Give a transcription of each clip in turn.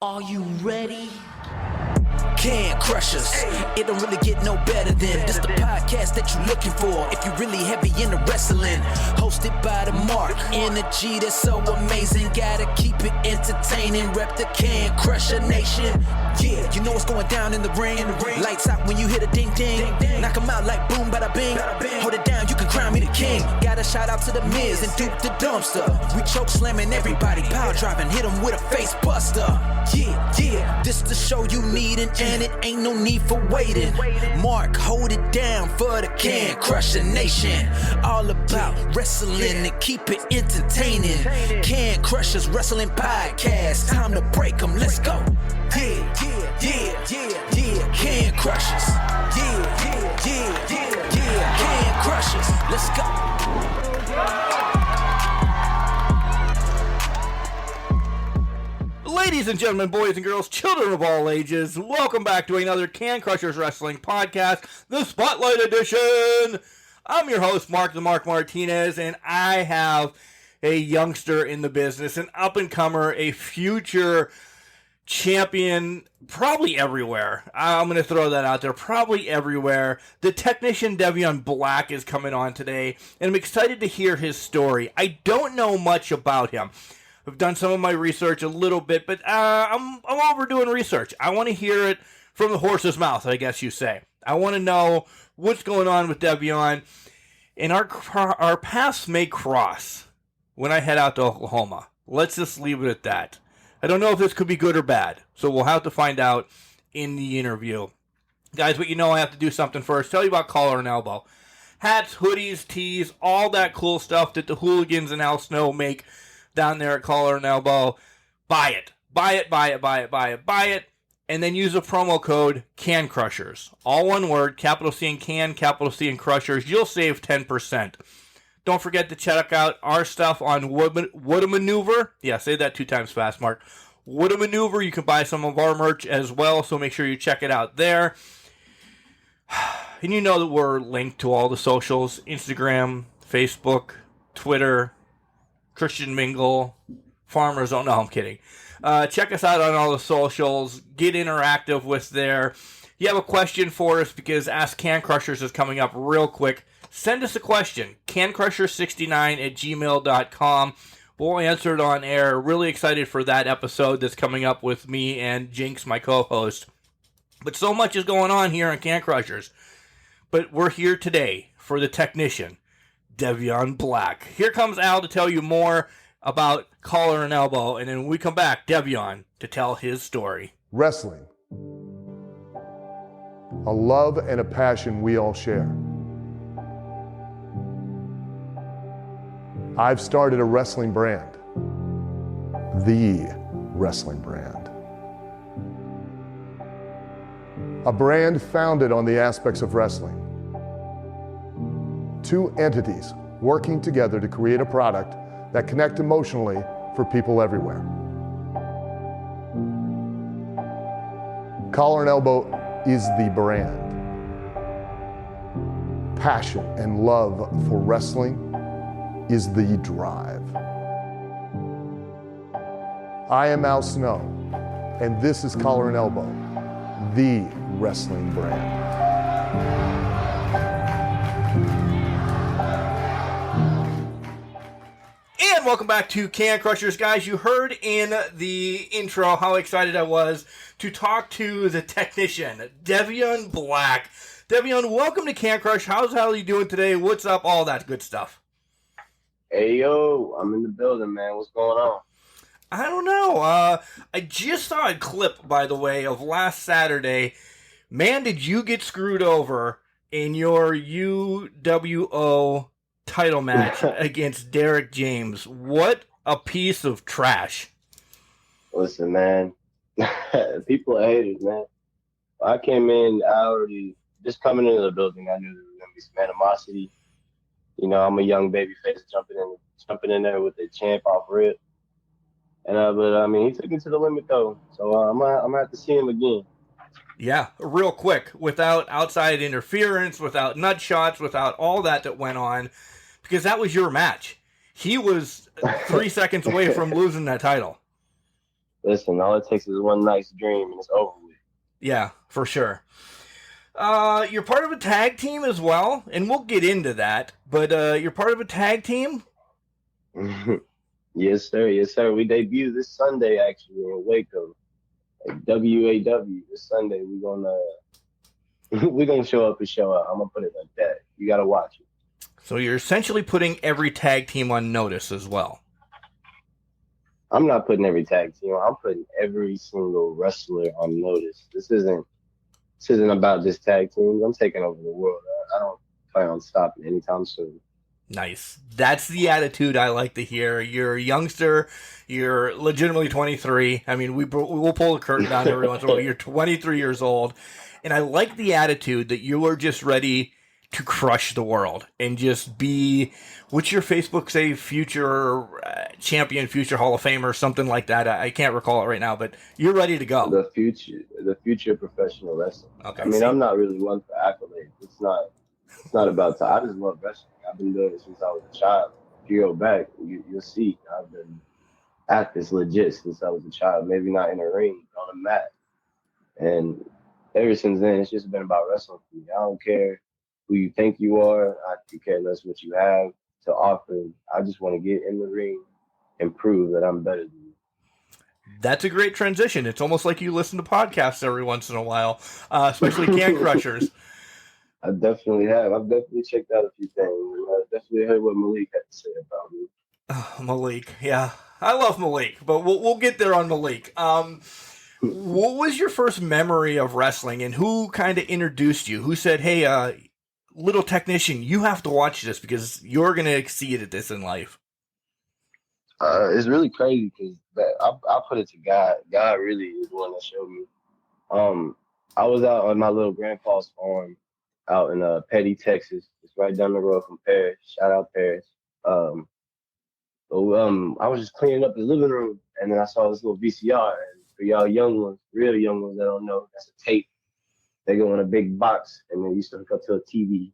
Are you ready? Can crush us. It don't really get no better than this the podcast that you're looking for if you're really heavy into wrestling. Hosted by the Mark. Energy that's so amazing. Gotta keep it entertaining. Rep the Can Crusher Nation. Yeah, you know what's going down in the ring. Lights out when you hit a ding ding. Knock 'em out like boom bada bing. Hold it down, you can crown me the king. Got a shout out to the Miz and Duke the Dumpster. We choke slamming everybody, power driving, hit 'em with a face buster. Yeah, this the show you need and it ain't no need for waiting. Mark, hold it down for the Can Crusher Nation. All about wrestling and keep it entertaining. Can Crushers Wrestling Podcast. Time to break 'em, let's go. Yeah, Can Crushers. Yeah, Can Crushers. Let's go. Ladies and gentlemen, boys and girls, children of all ages, welcome back to another Can Crushers Wrestling Podcast, the Spotlight Edition. I'm your host, Mark the Mark Martinez, and I have a youngster in the business, an up-and-comer, a future champion, probably everywhere. I'm going to throw that out there, probably everywhere. The technician Devion Black is coming on today, and I'm excited to hear his story. I don't know much about him. I've done some of my research a little bit, but I'm overdoing research. I want to hear it from the horse's mouth, I guess you say. I want to know what's going on with Devion, and our paths may cross when I head out to Oklahoma. Let's just leave it at that. I don't know if this could be good or bad, so we'll have to find out in the interview. Guys, but you know I have to do something first. Tell you about Collar and Elbow. Hats, hoodies, tees, all that cool stuff that the hooligans and Al Snow make down there at Collar and Elbow. Buy it. Buy it. And then use the promo code Can Crushers. All one word, capital C in Can, capital C in Crushers. You'll save 10%. Don't forget to check out our stuff on Woulda Maneuver. Yeah, say that 2 times fast, Mark. Woulda Maneuver. You can buy some of our merch as well, so make sure you check it out there. And you know that we're linked to all the socials. Instagram, Facebook, Twitter, Christian Mingle, Farmers. Oh, no, I'm kidding. Check us out on all the socials. Get interactive with there. You have a question for us because Ask Can Crushers is coming up real quick. Send us a question. cancrusher69@gmail.com. We'll answer it on air. Really excited for that episode that's coming up with me and Jinx, my co-host. But so much is going on here on Can Crushers. But we're here today for the technician, Devion Black. Here comes Al to tell you more about Collar and Elbow, and then when we come back, Devion to tell his story. Wrestling. A love and a passion we all share. I've started a wrestling brand. The wrestling brand. A brand founded on the aspects of wrestling. 2 entities working together to create a product that connect emotionally for people everywhere. Collar and Elbow is the brand. Passion and love for wrestling is the drive. I am Al Snow, and this is Collar and Elbow, the wrestling brand. And welcome back to Can Crushers, guys. You heard in the intro how excited I was to talk to the technician, Devion Black. Devion, welcome to Can Crush. How are you doing today? What's up? All that good stuff. Hey, yo, I'm in the building, man. What's going on? I don't know. I just saw a clip, by the way, of last Saturday. Man, did you get screwed over in your UWO title match against Derek James. What a piece of trash. Listen, man. People are haters, man. I came in, just coming into the building, I knew there was going to be some animosity. You know, I'm a young baby face jumping in there with the champ off rip. But I mean, he took me to the limit though. So I'm gonna have to see him again. Yeah, real quick, without outside interference, without nut shots, without all that went on, because that was your match. He was 3 seconds away from losing that title. Listen, all it takes is one nice dream and it's over Yeah, for sure. You're part of a tag team as well, and we'll get into that. But you're part of a tag team. with. Yes, sir. Yes, sir. We debut this Sunday actually in Waco, like WAW. This Sunday we're gonna show up and show out. I'm gonna put it like that. You gotta watch it. So you're essentially putting every tag team on notice as well. I'm not putting every tag team. I'm putting every single wrestler on notice. This isn't about just tag teams. I'm taking over the world. I don't plan on stopping anytime soon. Nice. That's the attitude I like to hear. You're a youngster. You're legitimately 23. I mean, we'll pull the curtain down every once in a while. You're 23 years old. And I like the attitude that you are just ready to crush the world and just be, what's your Facebook say, future champion, future Hall of Famer, something like that. I can't recall it right now, but you're ready to go. The future of professional wrestling. Okay. I mean, I'm not really one for accolades. It's not about time. I just love wrestling. I've been doing it since I was a child. If you go back, you'll see I've been at this legit since I was a child. Maybe not in a ring, on a mat. And ever since then, it's just been about wrestling for me. I don't care who you think you are. I could care less what you have to offer. I just want to get in the ring and prove that I'm better than you. That's a great transition. It's almost like you listen to podcasts every once in a while, especially Can Crushers. I definitely have. I've definitely checked out a few things. And I definitely heard what Malik had to say about me. Malik, yeah. I love Malik, but we'll get there on Malik. What was your first memory of wrestling, and who kind of introduced you? Who said, hey, little technician, you have to watch this because you're going to exceed at this in life? It's really crazy because I put it to God. God really is the one that showed me. I was out on my little grandpa's farm out in Petty, Texas. It's right down the road from Paris. Shout out Paris. I was just cleaning up the living room, and then I saw this little VCR. And for y'all young ones, real young ones that don't know, that's a tape. They go in a big box, and they used to hook up to a TV.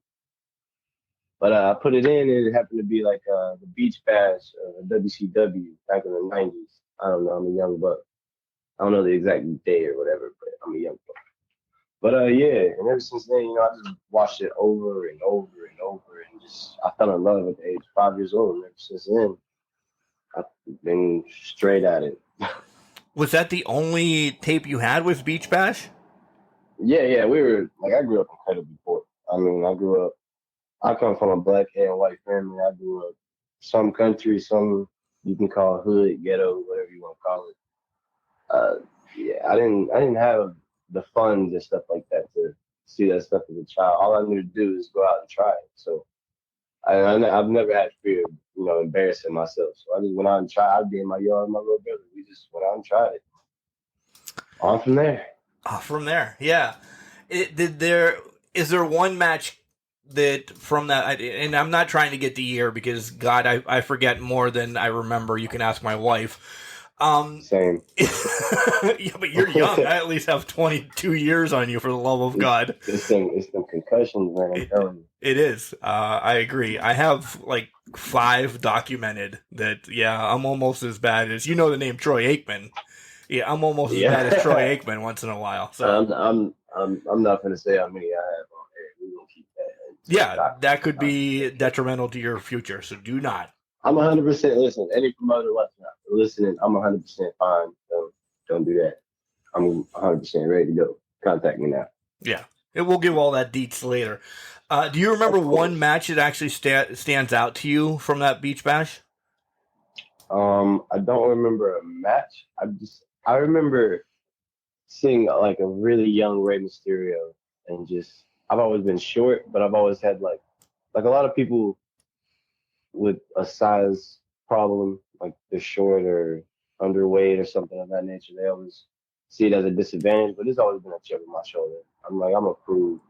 But I put it in, and it happened to be like the Beach Bash, WCW back in the 90s. I don't know. I'm a young buck. I don't know the exact day or whatever, but I'm a young buck. But yeah, and ever since then, I just watched it over and over and over, and just I fell in love at the age of 5 years old. And ever since then, I've been straight at it. Was that the only tape you had with Beach Bash? Yeah, we were like I grew up incredibly poor. I mean, I come from a black and white family. I grew up some country, some you can call hood, ghetto, whatever you want to call it. Yeah, I didn't have the funds and stuff like that to see that stuff as a child. All I knew to do is go out and try it. So I've never had fear of, embarrassing myself. So I just went out and tried. I'd be in my yard with my little brother. We just went out and tried it. On from there. From there, yeah. Is there one match that from that, and I'm not trying to get the year because God, I forget more than I remember. You can ask my wife. Same. Yeah, but you're young. I at least have 22 years on you, for the love of God. It's some concussions, man. I'm telling you. It is. I agree. I have like 5 documented that. Yeah, I'm almost as bad as the name Troy Aikman. Yeah, I'm almost as bad as Troy Aikman once in a while. So I'm not going to say how many I have on air. We're going to keep that. Yeah, that could be detrimental to your future. So do not. I'm 100%. Listen, any promoter listening, I'm 100% fine. Don't do that. I'm 100% ready to go. Contact me now. Yeah, we'll give all that deets later. Do you remember one match that actually stands out to you from that Beach Bash? I don't remember a match. I remember seeing like a really young Rey Mysterio, and I've always been short, but I've always had like a lot of people with a size problem, like they're short or underweight or something of that nature. They always see it as a disadvantage, but it's always been a chip on my shoulder. I'm like, I'm a prove.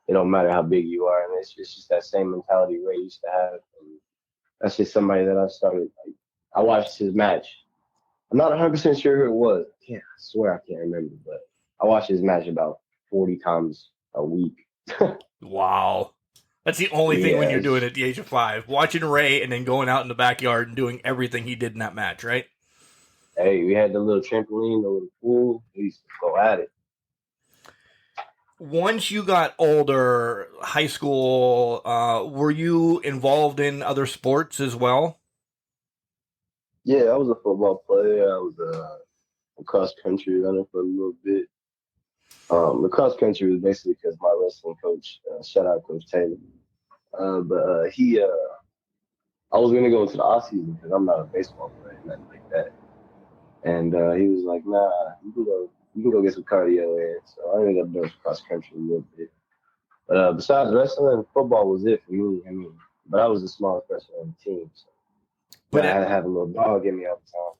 It don't matter how big you are, and it's just that same mentality Ray used to have. And that's just somebody that I started. I watched his match. I'm not 100% sure who it was. I swear I can't remember, but I watched his match about 40 times a week. Wow. That's the only thing when you're doing it at the age of 5. Watching Ray and then going out in the backyard and doing everything he did in that match, right? Hey, we had the little trampoline, the little pool. We used to go at it. Once you got older, high school, were you involved in other sports as well? Yeah, I was a football player. I was a cross country runner for a little bit. The cross country was basically because my wrestling coach, shout out Coach Taylor, but I was gonna go into the off season because I'm not a baseball player, nothing like that. And he was like, "Nah, you can go get some cardio in." So I ended up doing cross country a little bit. But besides wrestling, football was it for me. I mean, but I was the smallest person on the team, so But I had to have a little dog in me all the time.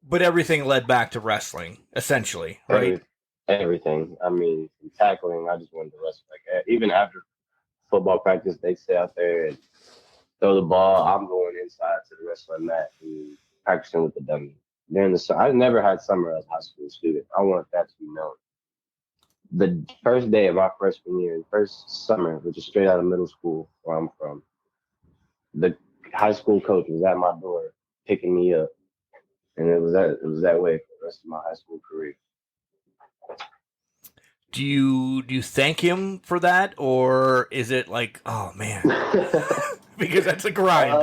but everything led back to wrestling, essentially, right? Everything. I mean, from tackling, I just wanted to wrestle. Like even after football practice, they stay out there and throw the ball. I'm going inside to the wrestling mat and practicing with the dummy. During the I never had summer as a high school student. I want that to be known. The first day of my freshman year, first summer, which is straight out of middle school where I'm from, the high school coach was at my door picking me up, and it was that way for the rest of my high school career. Do you thank him for that, or is it like, oh man, because that's a grind?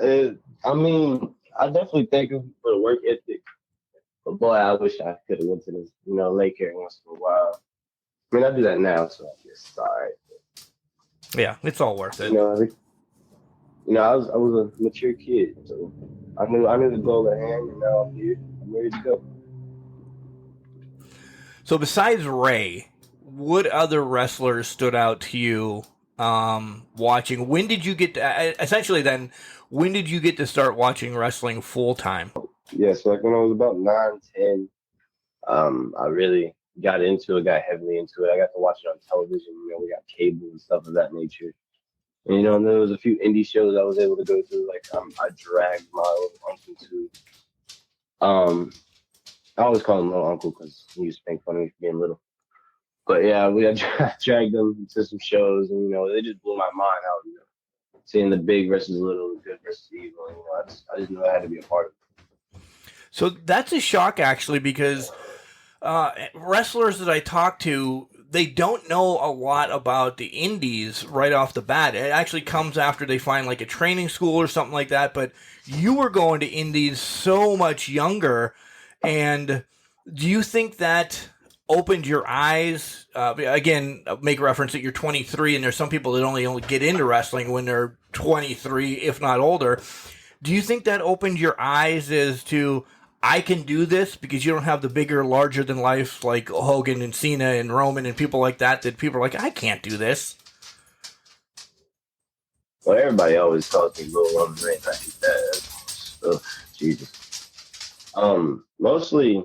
I mean, I definitely thank him for the work ethic. But boy, I wish I could have went to this, lake here once in a while. I mean, I do that now, so I guess it's all right. Yeah, it's all worth it. I was a mature kid, so I knew the goal at hand, and now I'm here. I'm ready to go. So besides Ray, what other wrestlers stood out to you watching? When did you get to, essentially then, when did you get to start watching wrestling full time? Yeah, so like when I was about 9, 10, I really got into it, got heavily into it. I got to watch it on television. We got cable and stuff of that nature. And, and there was a few indie shows I was able to go through. Like I dragged my little uncle to. I always call him little uncle because he used to make fun of me for being little. But yeah, I dragged them to some shows, and they just blew my mind out. Seeing the big versus little, the good versus evil. I just knew I had to be a part of it. So that's a shock, actually, because wrestlers that I talk to, they don't know a lot about the indies right off the bat. It actually comes after they find like a training school or something like that. But you were going to indies so much younger. And do you think that opened your eyes? Again, make reference that you're 23, and there's some people that only get into wrestling when they're 23, if not older. Do you think that opened your eyes as to, I can do this, because you don't have the bigger, larger than life like Hogan and Cena and Roman and people like that people are like, I can't do this? Well, everybody always calls me Little Roman Reigns. I hate that. Ugh, Jesus. Mostly,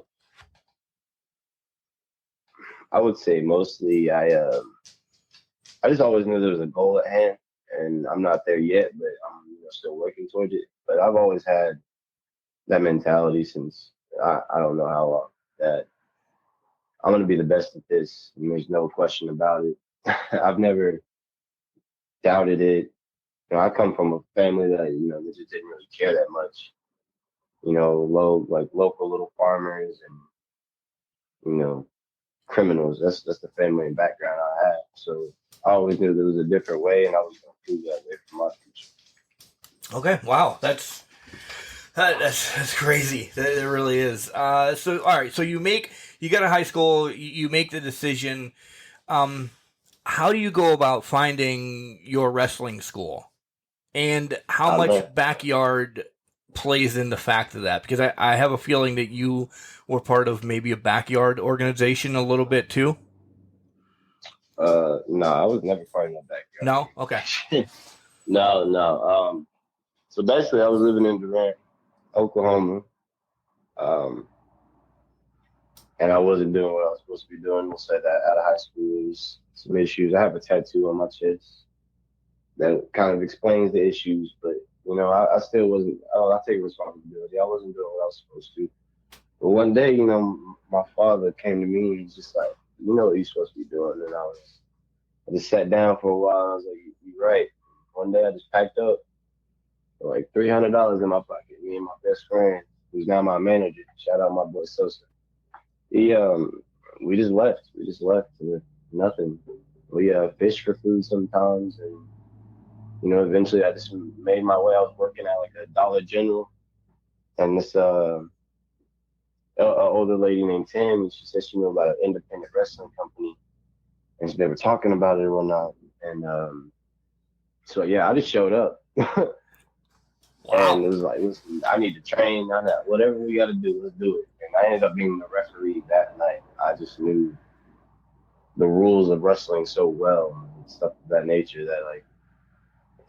I would say I just always knew there was a goal at hand, and I'm not there yet, but I'm still working towards it. But I've always had that mentality since I don't know how long, that I'm gonna be the best at this, and there's no question about it. I've never doubted it. I come from a family that that just didn't really care that much. Local little farmers and criminals. That's the family and background I have. So I always knew there was a different way, and I was going to prove that way for my future. Okay, wow, that's crazy. It really is. So all right, so you get out of high school, you make the decision. How do you go about finding your wrestling school, and how much backyard plays in the fact of that? Because I have a feeling that you were part of maybe a backyard organization a little bit too. No, I was never part of that backyard. No, okay. No. So basically, I was living in Durant, Oklahoma, and I wasn't doing what I was supposed to be doing. We'll say that out of high school, was some issues. I have a tattoo on my chest that kind of explains the issues, but I still wasn't. I take responsibility. I wasn't doing what I was supposed to. But one day, my father came to me and he's just like, you know what you're supposed to be doing. And I just sat down for a while. And I was like, you're right. One day I just packed up with like $300 in my pocket, me and my best friend. who's now my manager. Shout out my boy Sosa. He we just left. We just left with nothing. We fished for food sometimes, and eventually I just made my way. I was working at like a Dollar General, and this older lady named Tim, she said she knew about an independent wrestling company, and they were talking about it or whatnot. And so yeah, I just showed up. Wow. And it was like, listen, I need to train. Whatever we got to do, let's do it. And I ended up being the referee that night. I just knew the rules of wrestling so well and stuff of that nature that like,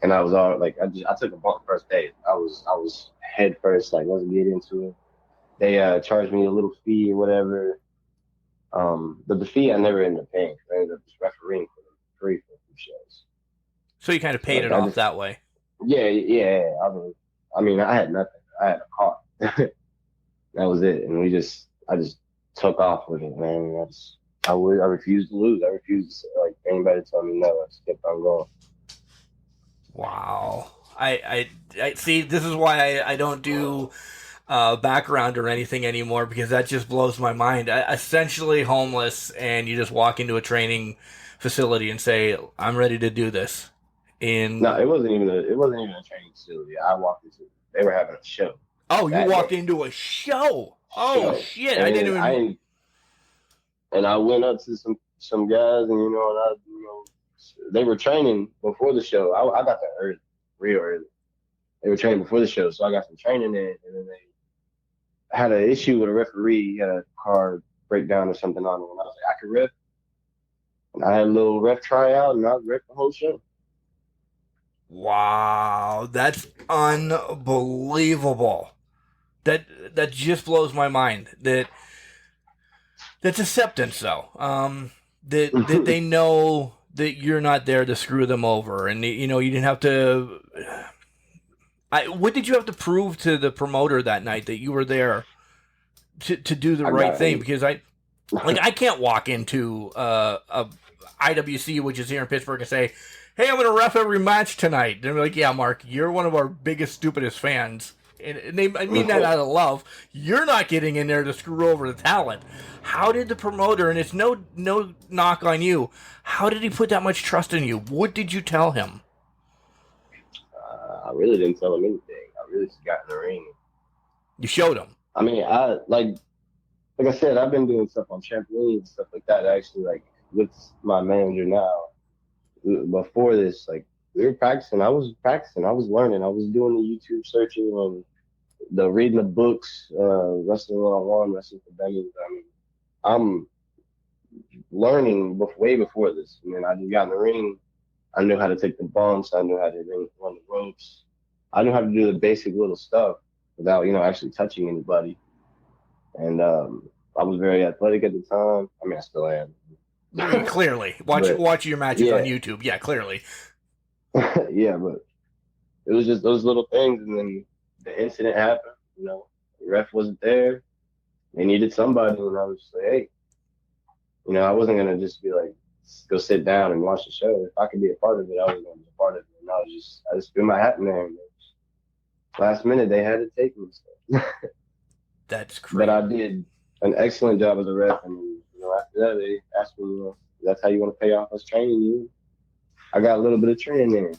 and I was all like, I took a bump first day. I was head first, like, let's get into it. They charged me a little fee or whatever. But the fee I never ended up paying. I ended up just refereeing for them free for a few shows. So you kind of paid it off that way. Yeah. I mean, I had nothing. I had a car. That was it. And I just took off with it, man. I refused to lose. I refused to, like, anybody tell me no. I just kept on going. Wow. I see, this is why I don't do background or anything anymore, because that just blows my mind. Essentially homeless, and you just walk into a training facility and say, I'm ready to do this. No, it wasn't even a training facility. I walked into. They were having a show. Oh, you walked into a show. Oh shit! And I didn't even. And I went up to some guys, and they were training before the show. I got there early, real early. They were training before the show, so I got some training in, and then they had an issue with a referee. He had a car breakdown or something on him, and I was like, I could ref. And I had a little ref tryout, and I ref the whole show. Wow, that's unbelievable. That just blows my mind. That's acceptance, though. That they know that you're not there to screw them over, and you didn't have to. What did you have to prove to the promoter that night that you were there to do the right thing? Because I can't walk into a IWC, which is here in Pittsburgh, and say, hey, I'm going to ref every match tonight. They're like, yeah, Mark, you're one of our biggest, stupidest fans. And I mean that out of love. You're not getting in there to screw over the talent. How did the promoter, and it's no knock on you, how did he put that much trust in you? What did you tell him? I really didn't tell him anything. I really just got in the ring. You showed him. I mean, like I said, I've been doing stuff on trampolines and stuff like that. Actually, like with my manager now. Before this, like, we were practicing. I was practicing. I was learning. I was doing the YouTube searching and the reading the books, Wrestling 101, Wrestling for Dummies. I mean, I'm learning way before this. I mean, I just got in the ring. I knew how to take the bumps. I knew how to run the ropes. I knew how to do the basic little stuff without, actually touching anybody. And I was very athletic at the time. I mean, I still am. Clearly. Watch your matches on YouTube. Yeah, clearly. Yeah, but it was just those little things, and then the incident happened. The ref wasn't there. They needed somebody, and I was just like, hey, I wasn't gonna just be like, go sit down and watch the show. If I could be a part of it, I was gonna be a part of it. And I just threw my hat in there. And last minute, they had to take me. So. That's crazy. But I did an excellent job as a ref, and after that, they asked me, that's how you want to pay off us training you? I got a little bit of training there.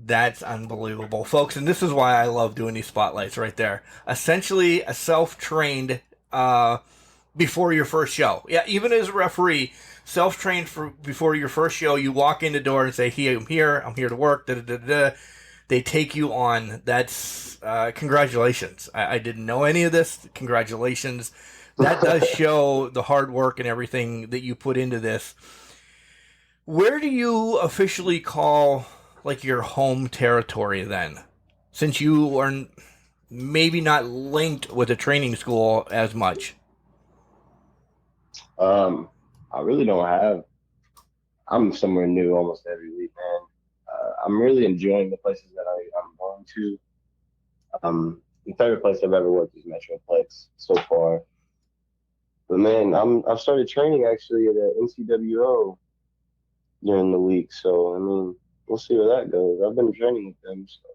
That's unbelievable, folks, and this is why I love doing these spotlights right there. Essentially, a self-trained before your first show. Yeah, even as a referee, self-trained before your first show. You walk in the door and say, "Hey, I'm here to work." Da, da, da, da. They take you on. That's congratulations. I didn't know any of this. Congratulations. That does show the hard work and everything that you put into this. Where do you officially call, like, your home territory then? Since you are maybe not linked with a training school as much. I really don't have. I'm somewhere new almost every week, man. I'm really enjoying the places that I'm going to. The favorite place I've ever worked is Metroplex so far. But man, I've started training actually at a NCWO during the week. So I mean, we'll see where that goes. I've been training with them. So.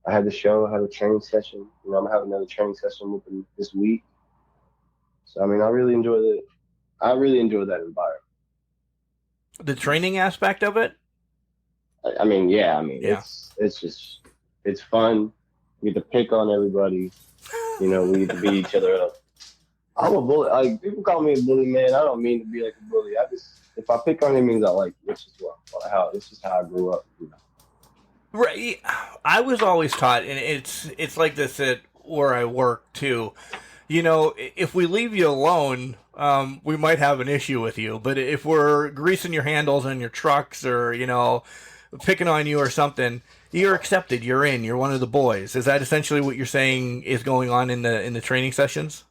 I had the show, I had a training session. You know, I'm having another training session with them this week. So I mean, I really enjoyed it. I really enjoyed that environment. The training aspect of it? I mean, yeah. I mean, Yeah. it's fun. We get to pick on everybody. You know, we get to beat each other up. I'm a bully. Like, people call me a bully, man. I don't mean to be like a bully. If I pick on you, it means I like you. It's just how I grew up. You know? Right. I was always taught, and it's like this at where I work too. You know, if we leave you alone, we might have an issue with you. But if we're greasing your handles on your trucks, or picking on you or something, you're accepted. You're in. You're one of the boys. Is that essentially what you're saying is going on in the training sessions?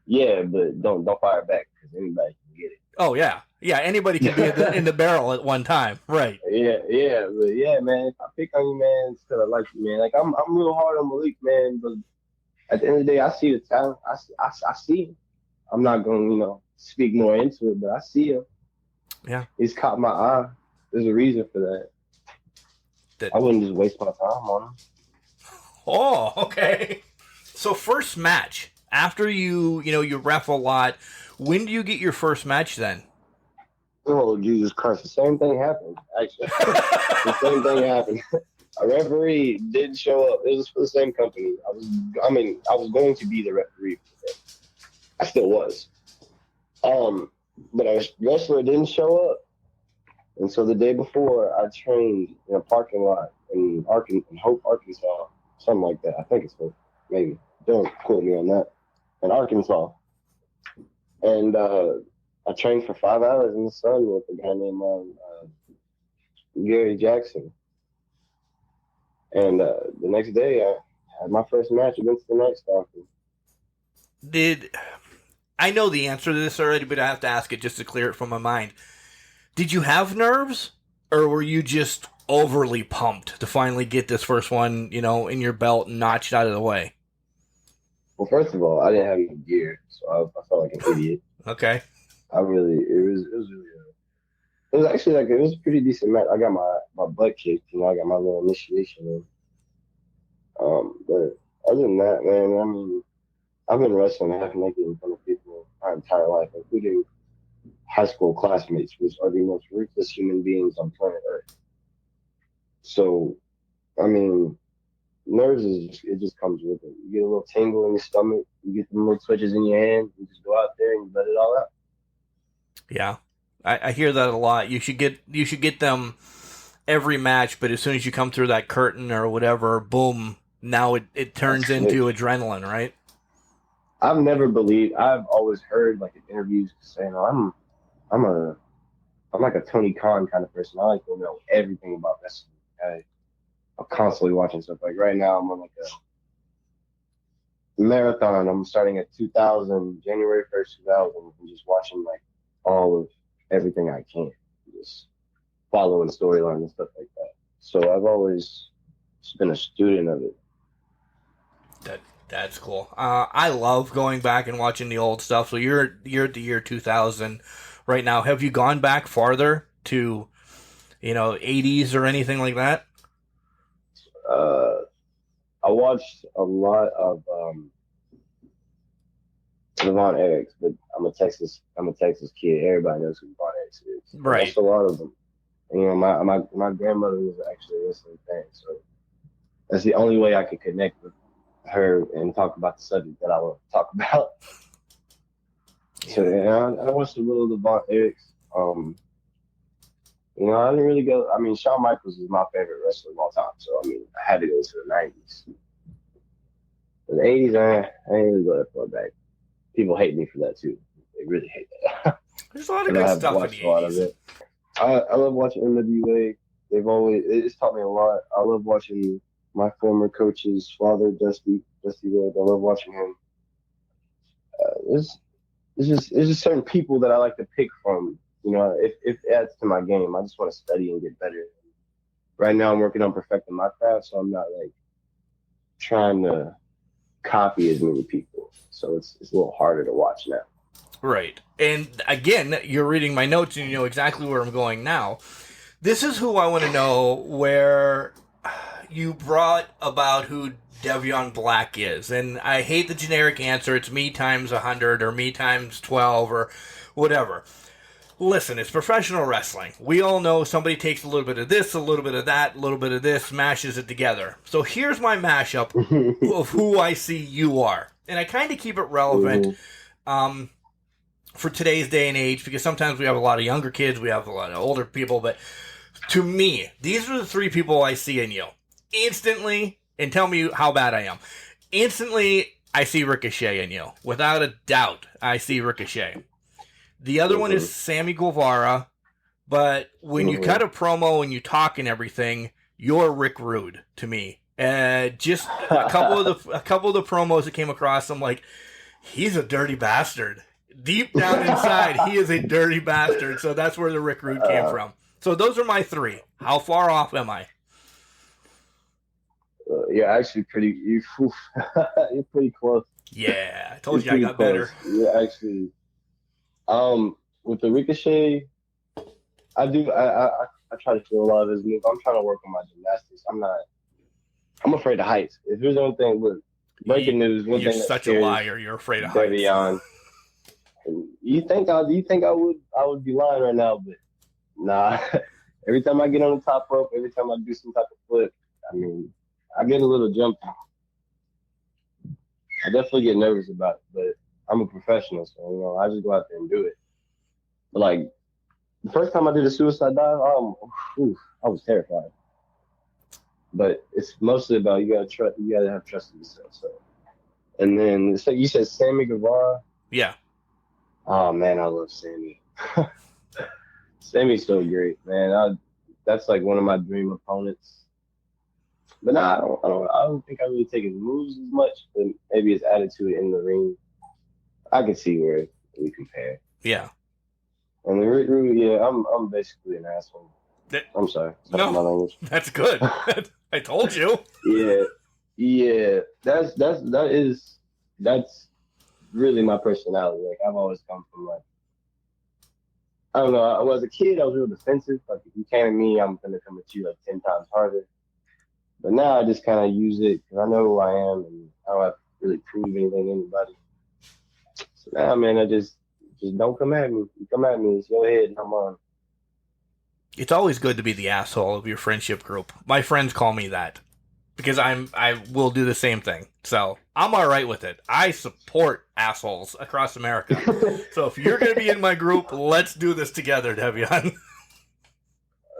Yeah, but don't fire back because anybody can get it. Oh yeah. Anybody can be in the barrel at one time, right? Yeah, but yeah, man. If I pick on you, man, it's because I like you, man. Like I'm real hard on Malik, man. But at the end of the day, I see the talent. I see him. I'm not going to, speak more into it, but I see him. Yeah, he's caught my eye. There's a reason for that. I wouldn't just waste my time on him. Oh, okay. So first match after you ref a lot. When do you get your first match then? Oh, Jesus Christ. The same thing happened, actually. The same thing happened. A referee didn't show up. It was for the same company. I was going to be the referee for them. I still was. But a wrestler didn't show up. And so the day before, I trained in a parking lot in Hope, Arkansas. Something like that. I think it's Hope. Maybe. Don't quote me on that. In Arkansas. And I trained for 5 hours in the sun with a guy named Gary Jackson. And the next day, I had my first match against the Night Stalker. I know the answer to this already, but I have to ask it just to clear it from my mind. Did you have nerves, or were you just overly pumped to finally get this first one, in your belt and notched out of the way? Well, first of all, I didn't have any gear, so I felt like an idiot. Okay. It was actually it was a pretty decent match. I got my butt kicked, I got my little initiation in. But other than that, man, I mean, I've been wrestling half naked in front of people my entire life, including high school classmates, which are the most ruthless human beings on planet Earth. So, I mean, nerves it just comes with it. You get a little tingle in your stomach, you get them little twitches in your hand, you just go out there and you let it all out. Yeah, I hear that a lot. You should get them every match, but as soon as you come through that curtain or whatever, boom, now it turns into adrenaline, right? I've always heard like in interviews saying, I'm like a Tony Khan kind of person. I like to know everything about wrestling. I'm constantly watching stuff. Like right now, I'm on like a marathon. I'm starting at January 1st, 2000, and just watching like all of everything I can, just following storyline and stuff like that. So I've always been a student of it. That's cool. I love going back and watching the old stuff. So you're at the year 2000 right now. Have you gone back farther to, 80s or anything like that? I watched a lot of Devion Black, but I'm a Texas kid. Everybody knows who Devion Black is. Right. I watched a lot of them. And, my grandmother was actually a wrestling fan, so that's the only way I could connect with her and talk about the subject that I want to talk about. So I watched a little Devion Black. I didn't really go. I mean, Shawn Michaels is my favorite wrestler of all time, so I mean, I had to go to the 90s. The 80s, I ain't really go that far back. People hate me for that too. They really hate that. There's a lot of good stuff in the 80s. I love watching NWA. It's taught me a lot. I love watching my former coach's father, Dusty Rhodes. I love watching him. There's just certain people that I like to pick from. If it adds to my game, I just want to study and get better. Right now, I'm working on perfecting my craft, so I'm not like trying to copy as many people. So it's a little harder to watch now. Right. And again, you're reading my notes and you know exactly where I'm going now. This is who I want to know where you brought about who Devion Black is, and I hate the generic answer. It's me times 100 or me times 12 or whatever. Listen, it's professional wrestling. We all know somebody takes a little bit of this, a little bit of that, a little bit of this, mashes it together. So here's my mashup of who I see you are. And I kind of keep it relevant for today's day and age, because sometimes we have a lot of younger kids, we have a lot of older people, but to me, these are the three people I see in you. Instantly, and tell me how bad I am. Instantly, I see Ricochet in you. Without a doubt, I see Ricochet. The other one is Sammy Guevara, but when you cut a promo and you talk and everything, you're Rick Rude to me. Just a couple of the promos that came across, I'm like, he's a dirty bastard. Deep down inside, he is a dirty bastard. So that's where the Rick Rude came from. So those are my three. How far off am I? You're actually you're pretty close. Yeah, I told you I got better. You're actually. With the Ricochet, I try to feel a lot of his moves. I'm trying to work on my gymnastics. I'm afraid of heights. If there's one thing with breaking news, you're such a liar. You're afraid of Devion. heights. You think I would be lying right now, but nah. Every time I get on the top rope, every time I do some type of flip, I mean, I get a little jumpy. I definitely get nervous about it, but I'm a professional, so I just go out there and do it. But like the first time I did a suicide dive, I was terrified. But it's mostly about you gotta have trust in yourself. So, and then you said Sammy Guevara. Yeah. Oh man, I love Sammy. Sammy's so great, man. That's like one of my dream opponents. But I don't think I really take his moves as much, but maybe his attitude in the ring. I can see where we compare. Yeah. And the Rick Rude, yeah, I'm basically an asshole. I'm sorry. No, that's good. I told you. Yeah. That's really my personality. Like I've always come from like, I don't know. When I was a kid, I was real defensive. Like if you came at me, I'm gonna come at you like 10 times harder. But now I just kind of use it because I know who I am and I don't have to really prove anything to anybody. So now, man, I just don't come at me. You come at me, it's your head, and I'm on. It's always good to be the asshole of your friendship group. My friends call me that because I will do the same thing. So I'm all right with it. I support assholes across America. So if you're going to be in my group, let's do this together, Devion.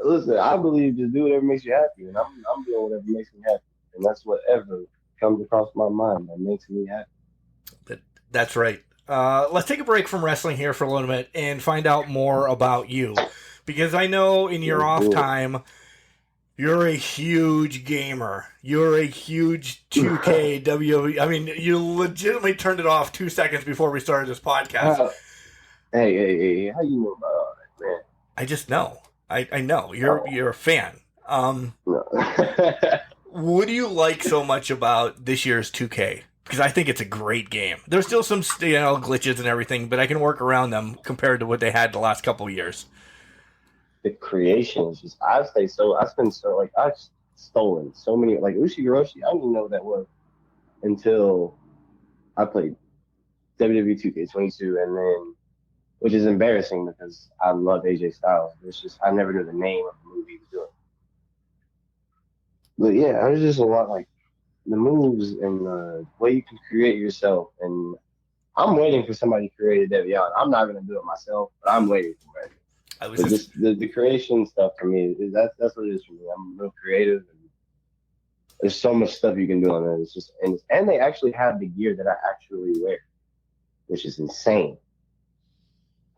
Listen, I believe just do whatever makes you happy, and I'm doing whatever makes me happy, and that's whatever comes across my mind that makes me happy. That's right. Let's take a break from wrestling here for a little bit and find out more about you, because I know in your off time you're a huge gamer. You're a huge 2K WWE. I mean, you legitimately turned it off 2 seconds before we started this podcast. Hey, how you know about all that, man? I just know. I know you're a fan. What do you like so much about this year's 2K? Because I think it's a great game. There's still some glitches and everything, but I can work around them compared to what they had the last couple of years. The creation is just I've stolen so many, like Ushigoroshi. I didn't even know what that was until I played WWE 2K22, and then, which is embarrassing because I love AJ Styles. It's just I never knew the name of the movie he was doing. But yeah, there's just a lot like the moves and the way you can create yourself. And I'm waiting for somebody to create a Devion. I'm not gonna do it myself, but I'm waiting for it. The creation stuff for me that's what it is for me. I'm real creative, and there's so much stuff you can do on there. It's just and they actually have the gear that I actually wear, which is insane.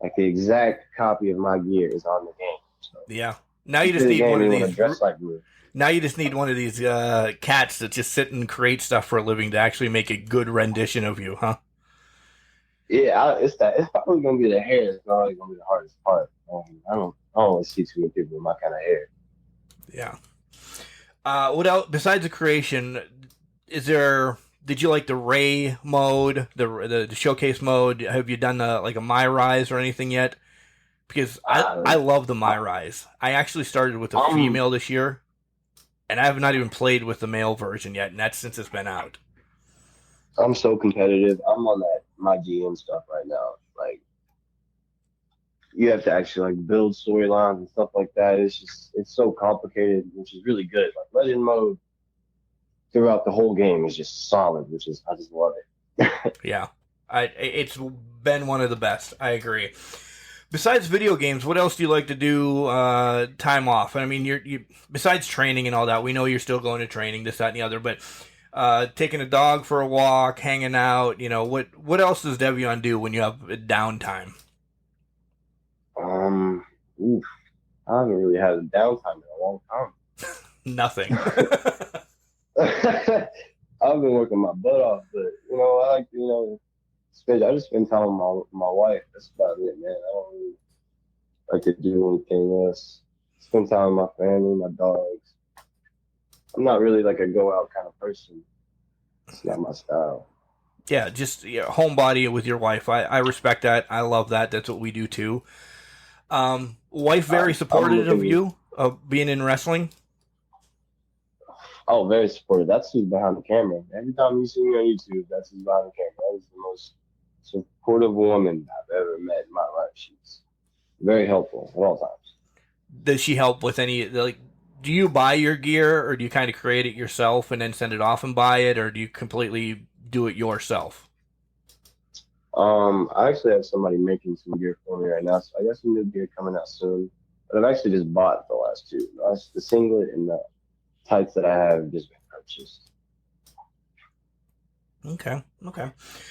Like the exact copy of my gear is on the game. So yeah. Now you just need one of these. Dress like me. Now you just need one of these cats that just sit and create stuff for a living to actually make a good rendition of you, huh? Yeah, it's probably gonna be the hair. It's probably gonna be the hardest part. I don't really see too many people with my kind of hair. Yeah. What else besides the creation? Did you like the Ray mode, the showcase mode? Have you done a My Rise or anything yet? Because I love the My Rise. I actually started with a female this year. and I have not even played with the male version yet, and that's since it's been out. I'm so competitive. I'm on that my GM stuff right now. Like, you have to actually like build storylines and stuff like that. It's so complicated, which is really good. Like legend mode throughout the whole game is just solid, which is I just love it. Yeah, it's been one of the best. I agree. Besides video games, what else do you like to do time off? I mean, you besides training and all that, we know you're still going to training, this, that, and the other, but taking a dog for a walk, hanging out, what else does Devion do when you have downtime? Oof, I haven't really had a downtime in a long time. Nothing. I've been working my butt off, but I like to, I just spend time with my wife. That's about it, man. I don't really like to do anything else. Spend time with my family, my dogs. I'm not really like a go out kind of person. It's not my style. Yeah, just homebody with your wife. I respect that. I love that. That's what we do too. Wife very supportive of you being in wrestling. Oh, very supportive. That's who's behind the camera. Every time you see me on YouTube, that's who's behind the camera. That is the most supportive woman I've ever met in my life. She's very helpful at all times. Does she help with any, like, do you buy your gear, or do you kind of create it yourself and then send it off and buy it, or do you completely do it yourself? I actually have somebody making some gear for me right now, so I got some new gear coming out soon. But I've actually just bought the last two. The singlet and the tights that I have just been purchased. Okay.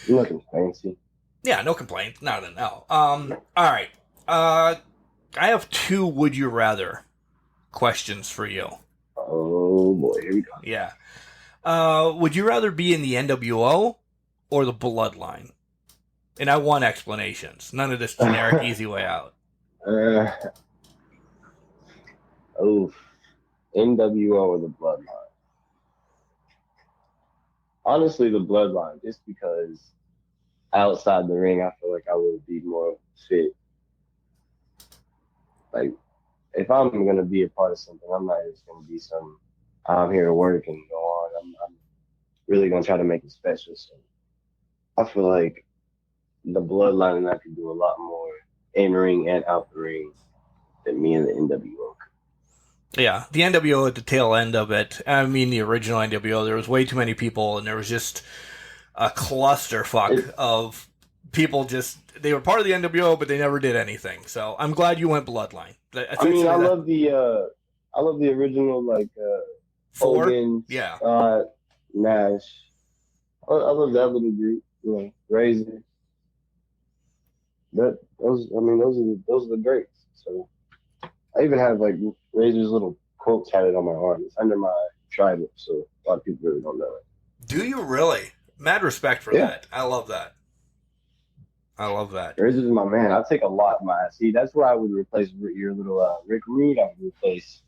Nothing fancy. Yeah, no complaints. No. All right. I have two would you rather questions for you. Oh boy, here we go. Yeah. Would you rather be in the NWO or the Bloodline? And I want explanations. None of this generic easy way out. NWO or the Bloodline? Honestly, the Bloodline, just because outside the ring, I feel like I would be more fit. Like, if I'm going to be a part of something, I'm not just going to be I'm here to work and go on. I'm really going to try to make it special. So I feel like the Bloodline and I could do a lot more in ring and out the ring than me and the NWO. Yeah, the NWO at the tail end of it, I mean the original NWO, there was way too many people, and there was just a clusterfuck of people they were part of the NWO, but they never did anything. So I'm glad you went Bloodline. I love the original, like, Hogan, yeah, Scott, Nash. I love that little group, Razor. Those are the greats. So I even have like Razor's little quote tatted on my arm. It's under my tribal, so a lot of people really don't know it. Do you really? Mad respect for that. I love that. Razor's my man. I take a lot of my. See, that's where I would replace your little Rick Rude. I would replace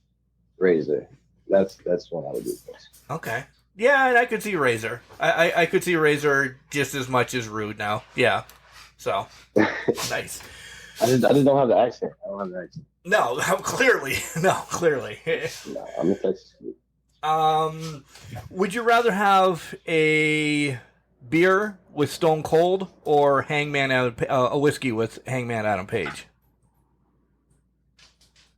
Razor. That's what I would replace. Okay. Yeah, and I could see Razor. I could see Razor just as much as Rude now. Yeah. So nice. I just don't have the accent. I don't have the accent. No, clearly. No, I'm a Texas kid. Would you rather have a beer with Stone Cold or a whiskey with Hangman Adam Page?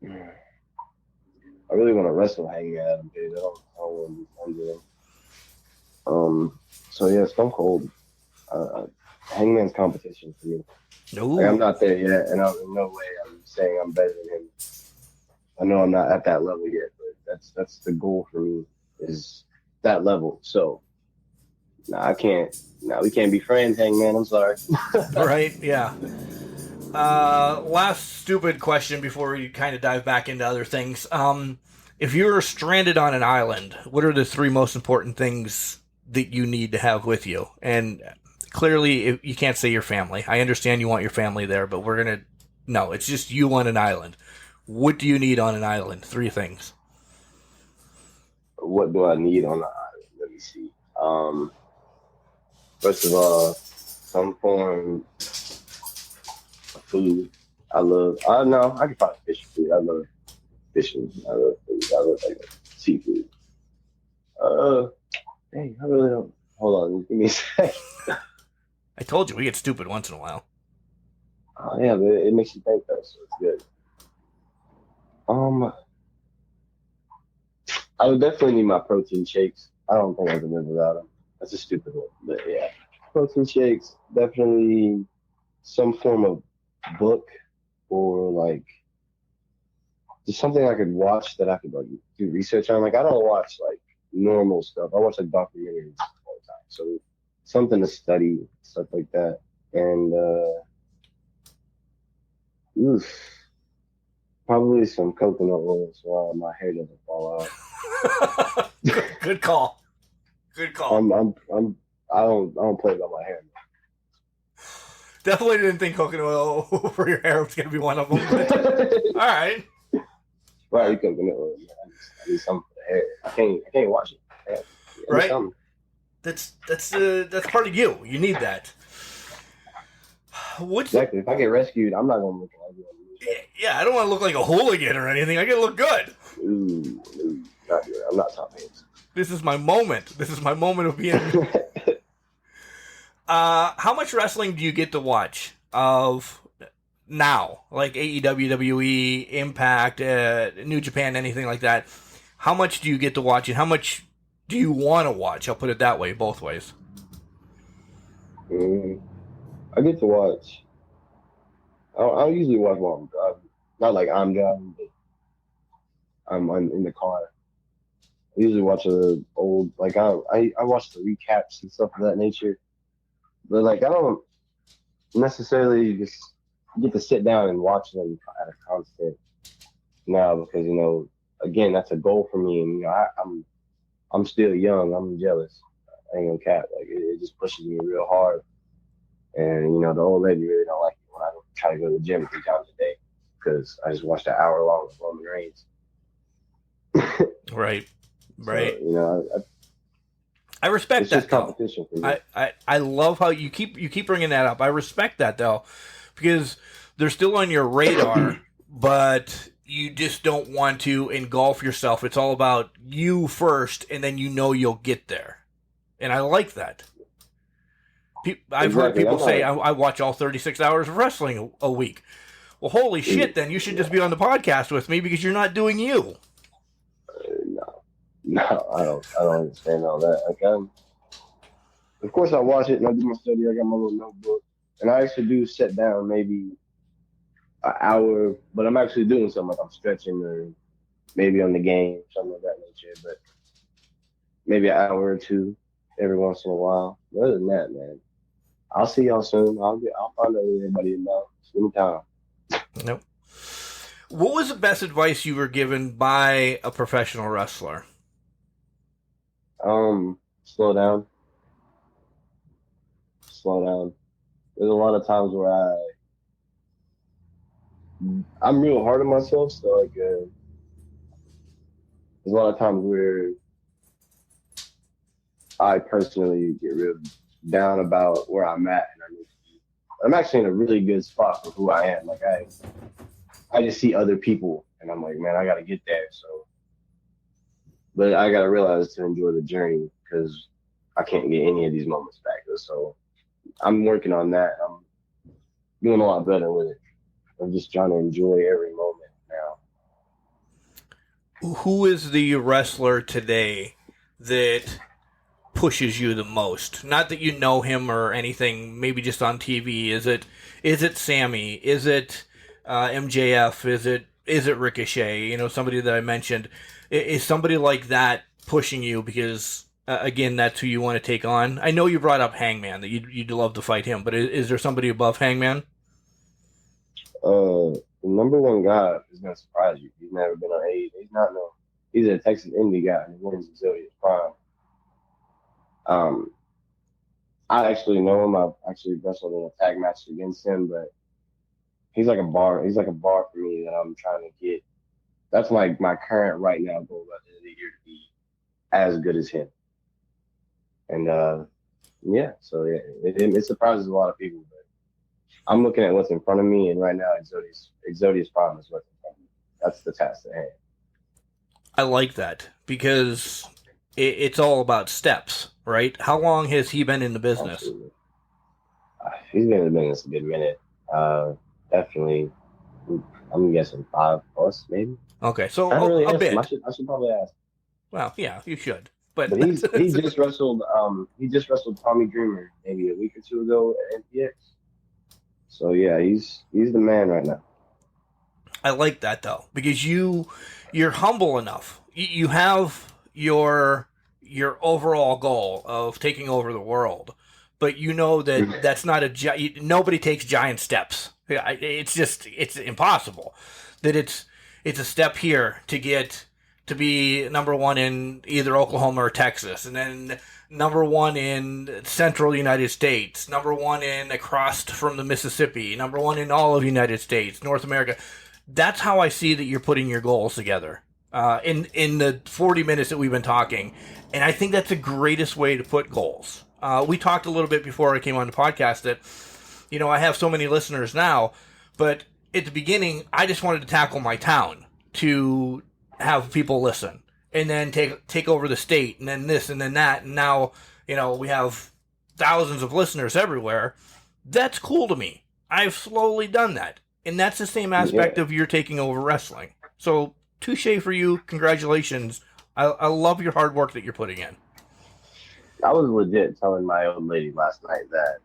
I really want to wrestle Hangman Adam Page. I don't want to be friends with him. So yeah, Stone Cold. Hangman's competition for me. No, like, I'm not there yet, and in no way I'm saying I'm better than him. I know I'm not at that level yet, but that's the goal for me, is that level. So, we can't be friends, Hangman. I'm sorry. Right? Yeah. Last stupid question before we kind of dive back into other things. If you were stranded on an island, what are the three most important things that you need to have with you? And clearly, you can't say your family. I understand you want your family there, but no, it's just you on an island. What do you need on an island? Three things. What do I need on the island? Let me see. First of all, some form of food. I can probably fish food. I love fishing. I love food. I love seafood. Dang, I really don't. Hold on, give me a sec. I told you we get stupid once in a while. Oh yeah, but it makes you think though, so it's good. I would definitely need my protein shakes. I don't think I can live without them. That's a stupid one, but yeah, protein shakes. Definitely some form of book or like just something I could watch that I could like do research on. Like I don't watch like normal stuff. I watch like documentaries all the time. So something to study, stuff like that. And probably some coconut oil so my hair doesn't fall out. Good call. Good call. I don't play about my hair. Definitely didn't think coconut oil for your hair was going to be one of them. All right. Right, coconut oil. I need something for the hair. I can't wash it. Right. That's part of you. You need that. Exactly. If I get rescued, I'm not gonna look like that. Yeah, I don't want to look like a hooligan or anything. I gotta look good. Ooh, not good. I'm not Tom Hanks. This is my moment. This is my moment of being. How much wrestling do you get to watch of now, like AEW, WWE, Impact, New Japan, anything like that? How much do you get to watch, and how much do you want to watch? I'll put it that way, both ways. I get to watch. I usually watch while I'm driving. Not like I'm driving, but I'm in the car. I usually watch a old like I watch the recaps and stuff of that nature. But like I don't necessarily just get to sit down and watch them at a constant now because again that's a goal for me and I'm still young. I'm jealous. I ain't gonna cap. Like it just pushes me real hard. And the old lady really don't like it when I try to go to the gym 3 times a day because I just watched an hour long of Roman Reigns. Right. So, I respect it's that. Just competition for me. I love how you keep bringing that up. I respect that though, because they're still on your radar, but you just don't want to engulf yourself. It's all about you first, and then you'll get there. And I like that. I've heard people say, I watch all 36 hours of wrestling a week. Well, holy shit, then you should just be on the podcast with me because you're not doing you. No, I don't understand all that. Like, of course, I watch it and I do my study. I got my little notebook. And I actually do sit down maybe an hour, but I'm actually doing something like I'm stretching or maybe on the game, something of that nature. But maybe an hour or 2 every once in a while. But other than that, man, I'll see y'all soon. I'll find out what everybody about. Anytime. Nope. What was the best advice you were given by a professional wrestler? Slow down. Slow down. There's a lot of times where I'm real hard on myself, so like there's a lot of times where I personally get real down about where I'm at, and I'm actually in a really good spot for who I am. Like I just see other people, and I'm like, man, I gotta get there. So, but I gotta realize to enjoy the journey because I can't get any of these moments back. So I'm working on that. I'm doing a lot better with it. I'm just trying to enjoy every moment now. Who is the wrestler today that pushes you the most? Not that you know him or anything, maybe just on TV. Is it Sammy? Is it MJF? Is it Ricochet? Somebody that I mentioned. Is somebody like that pushing you because again, that's who you want to take on? I know you brought up Hangman, that you'd love to fight him, but is there somebody above Hangman? The number one guy is gonna surprise you. He's never been on AEW. He's not no. He's a Texas indie guy. His name is Zodiac Prime. I actually know him. I've actually wrestled in a tag match against him, but he's like a bar. He's like a bar for me that I'm trying to get. That's my current right now goal by the end of the year to be as good as him. And so it surprises a lot of people, but I'm looking at what's in front of me, and right now Exodius Prime is what's in front of me. That's the task at hand. I like that because it's all about steps, right? How long has he been in the business? Absolutely. He's been in the business a good minute. Definitely, I'm guessing 5+ maybe. Okay, so I haven't really a asked him. bit. I should probably ask. Well, yeah, you should. But But he just wrestled Tommy Dreamer maybe a week or two ago at NPX. So yeah, he's the man right now. I like that though, because you're humble enough. You have your overall goal of taking over the world, but you know that that's not nobody takes giant steps. It's impossible. That it's a step here to get to be number one in either Oklahoma or Texas, and then number one in central United States, number one in across from the Mississippi, number one in all of United States, North America. That's how I see that you're putting your goals together in the 40 minutes that we've been talking, and I think that's the greatest way to put goals. We talked a little bit before I came on the podcast that I have so many listeners now, but at the beginning I just wanted to tackle my town to have people listen, and then take over the state, and then this and then that, and now we have thousands of listeners everywhere. That's cool to me. I've slowly done that. And that's the same aspect of you're taking over wrestling. So, touche for you. Congratulations. I love your hard work that you're putting in. I was legit telling my old lady last night that,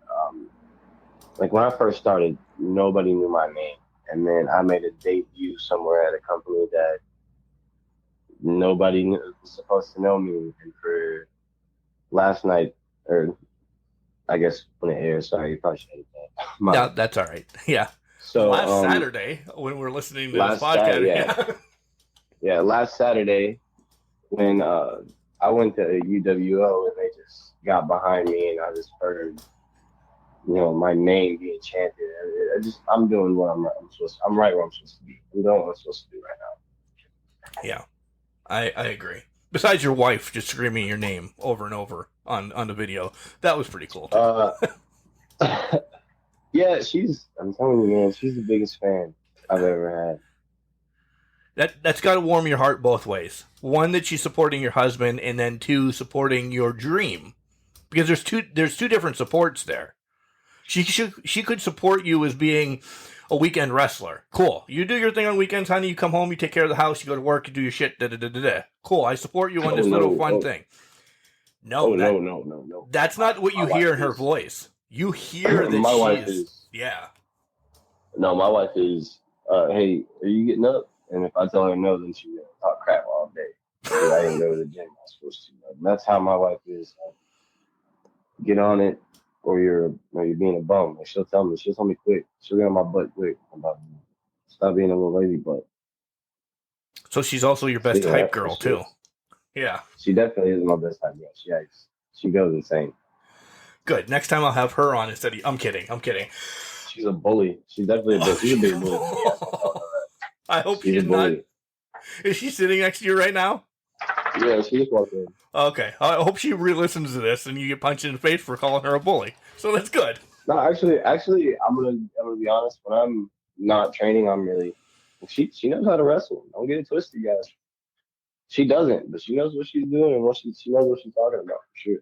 like when I first started, nobody knew my name. And then I made a debut somewhere at a company that nobody was supposed to know me. And for last night, or I guess when it airs, sorry, you probably should edit that. No, that's all right. Yeah. So last Saturday, when we're listening to this podcast. Last Saturday, when I went to UWO and they just got behind me and I just heard, my name being chanted. I'm doing what I'm supposed to. I'm right where I'm supposed to be. I'm doing what I'm supposed to do right now. Yeah, I agree. Besides your wife just screaming your name over and over on the video, that was pretty cool too. Yeah, I'm telling you, man, she's the biggest fan I've ever had. That's got to warm your heart both ways. One, that she's supporting your husband, and then two, supporting your dream. Because there's two different supports there. She could support you as being a weekend wrestler. Cool. You do your thing on weekends, honey. You come home, you take care of the house, you go to work, you do your shit. Cool. I support you on this little fun thing. No. That's not what you hear in her voice. You hear that my wife is. Yeah. No, my wife is. Hey, are you getting up? And if I tell her no, then she's gonna talk crap all day. Because I didn't go to the gym. I was supposed to. That's how my wife is. Get on it, or you're being a bum. Like she'll tell me quick. She'll get on my butt quick about stop being a little lazy butt. So she's also your best hype girl too. Yeah. She definitely is my best hype girl. She goes insane. Good. Next time I'll have her on instead of... I'm kidding. She's a bully. She's definitely she's a big bully. I hope she's not. Is she sitting next to you right now? Yeah, she just walked in. Okay. I hope she re-listens to this and you get punched in the face for calling her a bully. So that's good. No, actually, I'm gonna be honest. When I'm not training, I'm really... She knows how to wrestle. Don't get it twisted, guys. She doesn't, but she knows what she's doing and she knows what she's talking about for sure.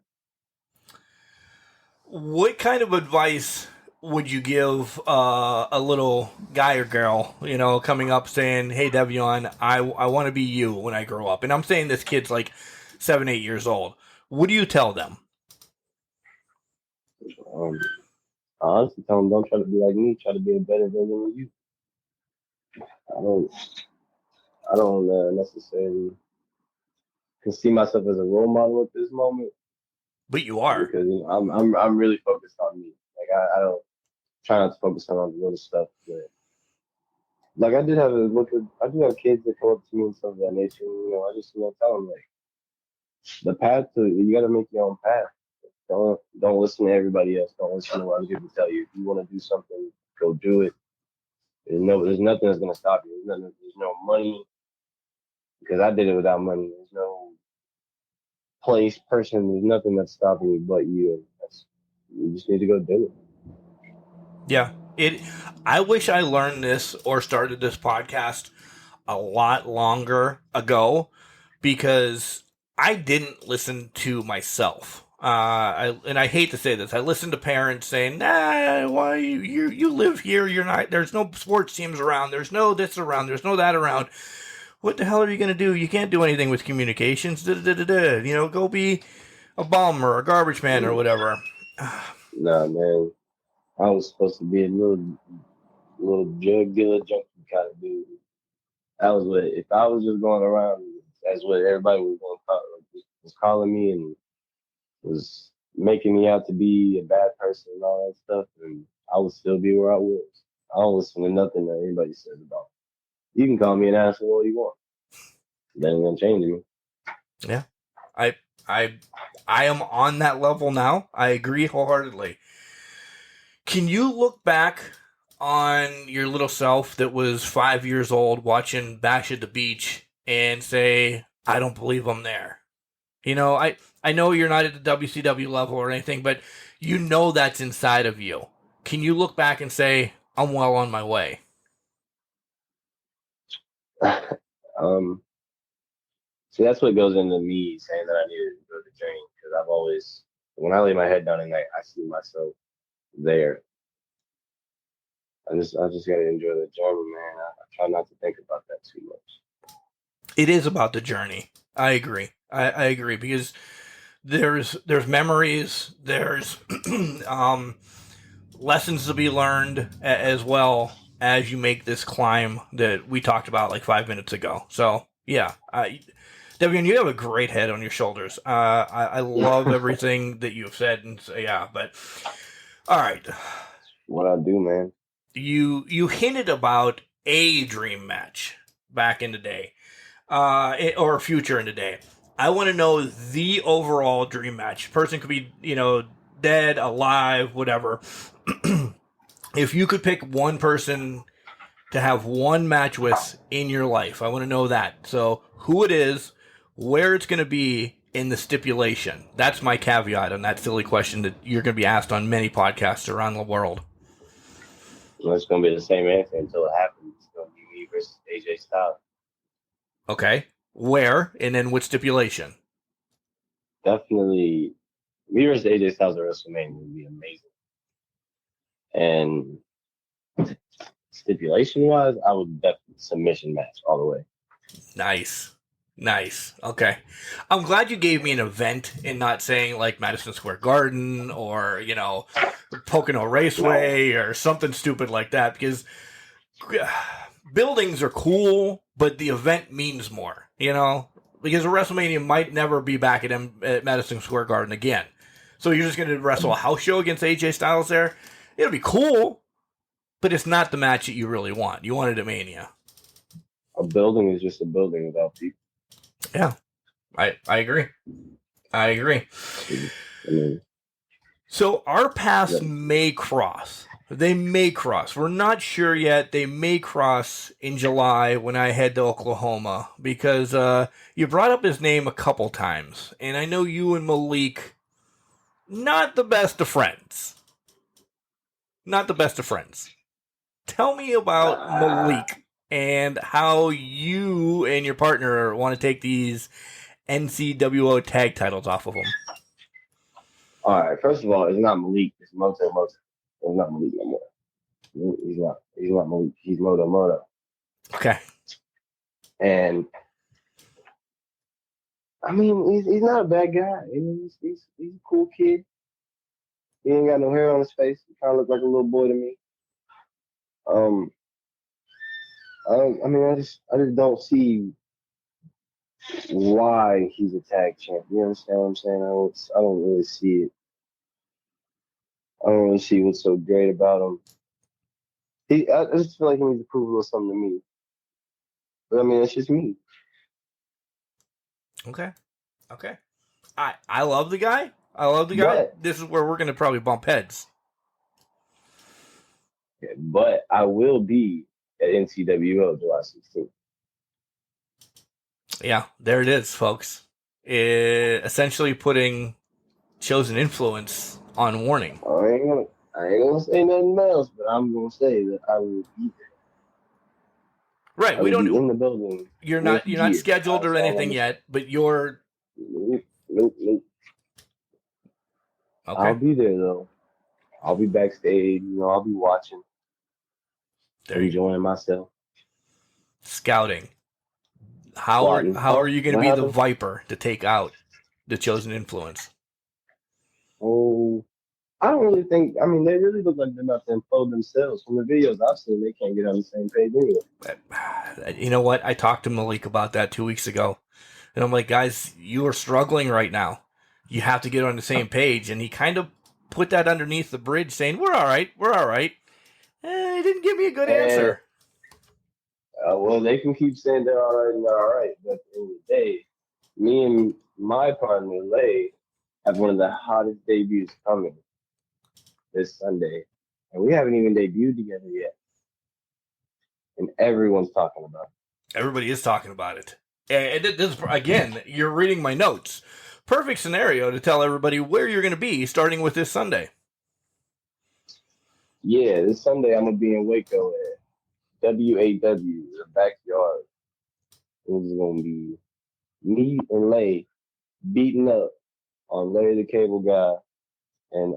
What kind of advice would you give a little guy or girl, coming up saying, hey, Devion, I want to be you when I grow up? And I'm saying this kid's like 7, 8 years old. What do you tell them? I honestly tell them, don't try to be like me. Try to be a better version of you. I don't necessarily can see myself as a role model at this moment. But you are, because I'm really focused on me. Like I don't try not to focus on all the little stuff. But like I do have kids that come up to me and stuff of that nature. I just tell them like the path you got to make your own path. Don't listen to everybody else. Don't listen to what other people tell you. If you want to do something, go do it. There's nothing that's gonna stop you. There's no money because I did it without money. There's no place, person. There's nothing that's stopping you but you. You just need to go do it. Yeah. I wish I learned this or started this podcast a lot longer ago, because I didn't listen to myself. I hate to say this. I listened to parents saying, "Nah, why you live here? You're not. There's no sports teams around. There's no this around. There's no that around. What the hell are you gonna do? You can't do anything with communications. You know, go be a bum or a garbage man or whatever." Nah, man. I was supposed to be a little drug dealer junkie kind of dude. That was what, if I was just going around, that's what everybody was calling me and was making me out to be a bad person and all that stuff, and I would still be where I was. I don't listen to nothing that anybody says about me. You can call me an asshole all you want. That ain't gonna change me. Yeah, I I am on that level now. I agree wholeheartedly. Can you look back on your little self that was 5 years old watching Bash at the Beach and say, I don't believe I'm there? You know, I know you're not at the WCW level or anything, but you know that's inside of you. Can you look back and say, I'm well on my way? See, that's what goes into me saying that I needed to go to the journey because I've always, when I lay my head down at night, I see myself there. I just gotta enjoy the journey, man. I try not to think about that too much. It is about the journey. I agree. I agree because there's memories, there's lessons to be learned as well as you make this climb that we talked about like 5 minutes ago. So yeah, Devion, you have a great head on your shoulders. I love everything that you've said, and so, yeah. But all right, What I do, man. you hinted about a dream match back in the day, or future in the day. I want to know the overall dream match. Person could be, dead, alive, whatever. If you could pick one person to have one match with in your life, I want to know that. So who it is, where it's going to be, in the stipulation. That's my caveat on that silly question that you're going to be asked on many podcasts around the world. Well, it's gonna be the same answer until it happens. It's gonna be me versus AJ Styles. Okay. Where and then what stipulation? Definitely, me versus AJ Styles at WrestleMania would be amazing. And stipulation wise, I would definitely submission match all the way. Nice. Okay. I'm glad you gave me an event and not saying like Madison Square Garden or, Pocono Raceway or something stupid like that, because buildings are cool, but the event means more, because WrestleMania might never be back at Madison Square Garden again. So you're just going to wrestle a house show against AJ Styles there? It'll be cool, but it's not the match that you really want. You want it at Mania. A building is just a building without people. Yeah, I agree. I mean, so our paths may cross. They may cross. We're not sure yet. They may cross in July when I head to Oklahoma because you brought up his name a couple times, and I know you and Malik, not the best of friends. Not the best of friends. Tell me about Malik and how you and your partner want to take these NCWO tag titles off of him. All right. First of all, it's not Malik. It's Moto. It's not Malik no more. He's not Malik. He's Moto. Okay. And I mean, he's not a bad guy. He's a cool kid. He ain't got no hair on his face. He kind of look like a little boy to me. I just don't see why he's a tag champ. You understand what I'm saying? I don't really see it. I don't really see what's so great about him. I just feel like he needs to prove a little something to me. But I mean, it's just me. Okay. I love the guy. But, this is where we're going to probably bump heads. But I will be at NCWO July 16th. Yeah, there it is, folks. Essentially putting chosen influence on warning. I ain't gonna say nothing else, but I'm gonna say that I will be there. Right, we don't in the building. You're not scheduled or anything yet, but you're Nope. Okay. I'll be there though. I'll be backstage. I'll be watching, There you go. enjoying myself. Scouting. How Squatting. are you going to What be the happened? Viper to take out the chosen influence? Oh, I don't really think. I mean, they really look like they're about to implode themselves. From the videos I've seen, they can't get on the same page anyway. You know what? I talked to Malik about that 2 weeks ago. And I'm like, guys, you are struggling right now. You have to get on the same page. And he kind of put that underneath the bridge saying, we're all right. We're all right. He didn't give me a good answer. Well, they can keep saying they're all right and they're all right, but at the end of the day, me and my partner Lay have one of the hottest debuts coming this Sunday, and we haven't even debuted together yet, and everyone's talking about it. Everybody is talking about it. And this, again, you're reading my notes. Perfect scenario to tell everybody where you're going to be starting with this Sunday. Yeah, this Sunday I'm gonna be in Waco at WAW, the backyard. It's gonna be me and Lay beating up on Larry the Cable Guy and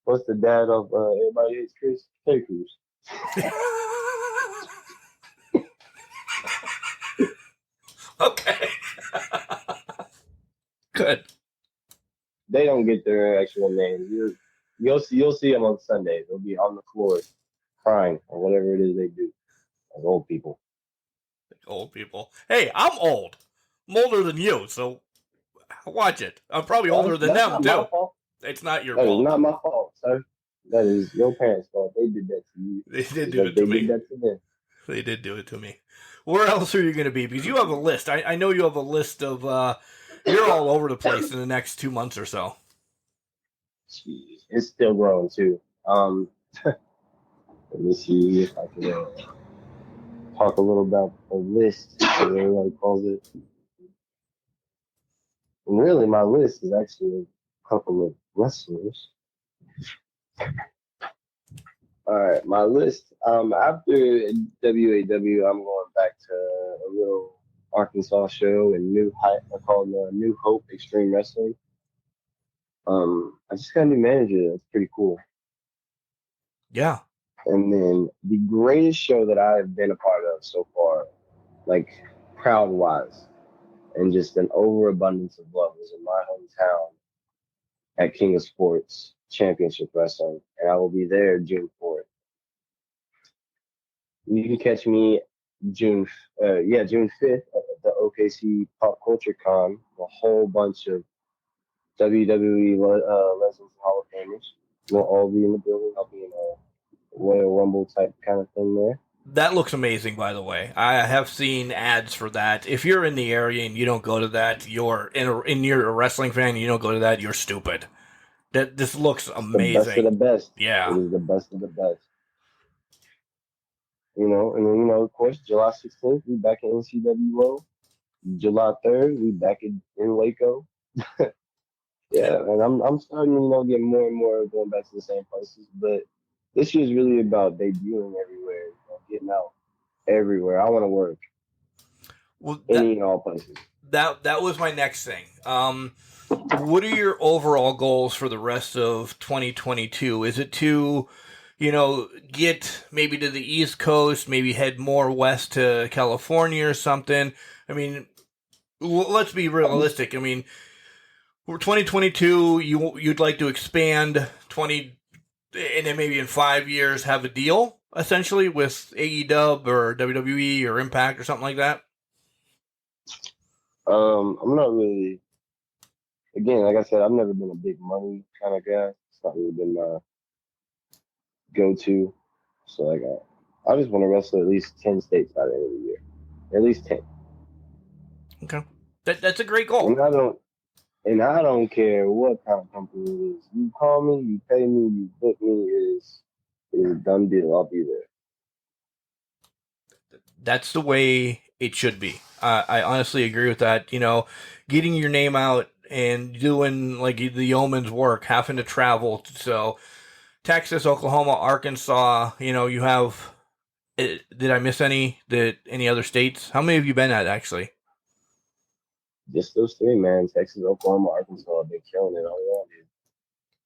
what's the dad of Everybody Hates Chris? Hey Cruz. Okay. Good. They don't get their actual names. You'll see them on Sunday. They'll be on the floor crying or whatever it is they do as old people. Old people. Hey, I'm old. I'm older than you, so watch it. I'm probably older than That's them, not too. my fault. It's not your That is fault. not my fault, sir. That is your parents' fault. They did that to you. They did do it to They me. did that to them. They did do it to me. Where else are you going to be? Because you have a list. I know you have a list of, you're all over the place in the next 2 months or so. Jeez, it's still growing too. Let me see if I can talk a little about a list, as everybody calls it. And really, my list is actually a couple of wrestlers. All right, my list. After WAW, I'm going back to a little Arkansas show in called New Hope Extreme Wrestling. I just got a new manager. That's pretty cool. Yeah. And then the greatest show that I've been a part of so far, like crowd wise, and just an overabundance of love, was in my hometown at King of Sports Championship Wrestling, and I will be there June 4th. You can catch me June 5th at the OKC Pop Culture Con. A whole bunch of WWE Legends and Hall of Famers will all be in the building. I'll be in a Royal Rumble type kind of thing there. That looks amazing, by the way. I have seen ads for that. If you're in the area and you don't go to that, you're a wrestling fan and you don't go to that, you're stupid. This looks amazing. The best of the best. Yeah. It is the best of the best. And then, of course, July 16th, we back in NCWO. July 3rd, we back in Waco. Yeah, and I'm starting, get more and more going back to the same places. But this year's really about debuting everywhere, getting out everywhere. I want to work any and all places. That was my next thing. What are your overall goals for the rest of 2022? Is it to, get maybe to the East Coast, maybe head more west to California or something? I mean, let's be realistic. I mean, for 2022, you'd like to expand and then maybe in 5 years have a deal essentially with AEW or WWE or Impact or something like that. I'm not really. Again, like I said, I've never been a big money kind of guy. It's not really been my go-to. So I just want to wrestle at least 10 states by the end of the year. At least 10. Okay, that's a great goal. And I don't care what kind of company it is. You call me, you pay me, you book me. It is a done deal. I'll be there. That's the way it should be. I honestly agree with that. Getting your name out and doing like the yeoman's work, having to travel. So Texas, Oklahoma, Arkansas, you have, did I miss any other states? How many have you been at actually? just those three, man. Texas, Oklahoma, Arkansas have been killing it all around, dude.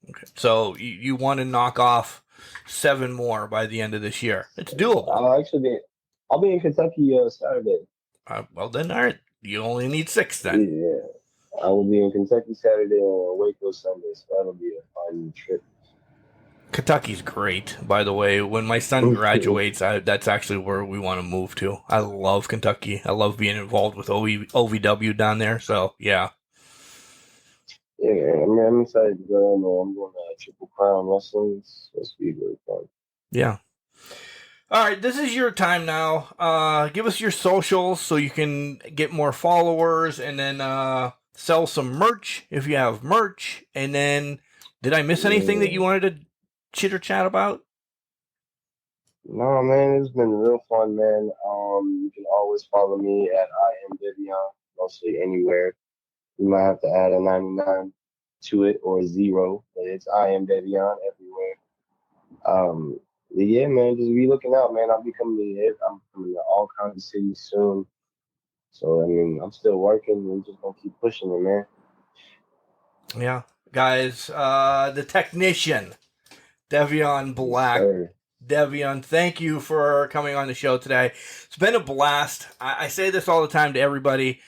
Okay. So you want to knock off 7 more by the end of this year. It's doable. I'll be in Kentucky Saturday. Well, then, all right. You only need 6 then. Yeah. I will be in Kentucky Saturday and Waco Sunday, so that'll be a fun trip. Kentucky's great, by the way. When my son graduates, that's actually where we want to move to. I love Kentucky. I love being involved with OVW down there, so yeah. Yeah, I'm excited to go down there. I'm going to Triple Crown Wrestling. It's supposed to be really fun. Yeah. All right, this is your time now. Give us your socials so you can get more followers, and then sell some merch if you have merch. And then, did I miss anything that you wanted to chitter chat about? No, man, it's been real fun, man. You can always follow me at I am Devion, mostly anywhere. You might have to add a 99 to it or a 0, but it's I am Devion everywhere. But yeah, man, just be looking out, man. I'm coming to all kinds of cities soon. So, I mean, I'm still working. We're just going to keep pushing it, man. Yeah. Guys, the technician, Devion Black. Yes, Devion, thank you for coming on the show today. It's been a blast. I say this all the time to everybody.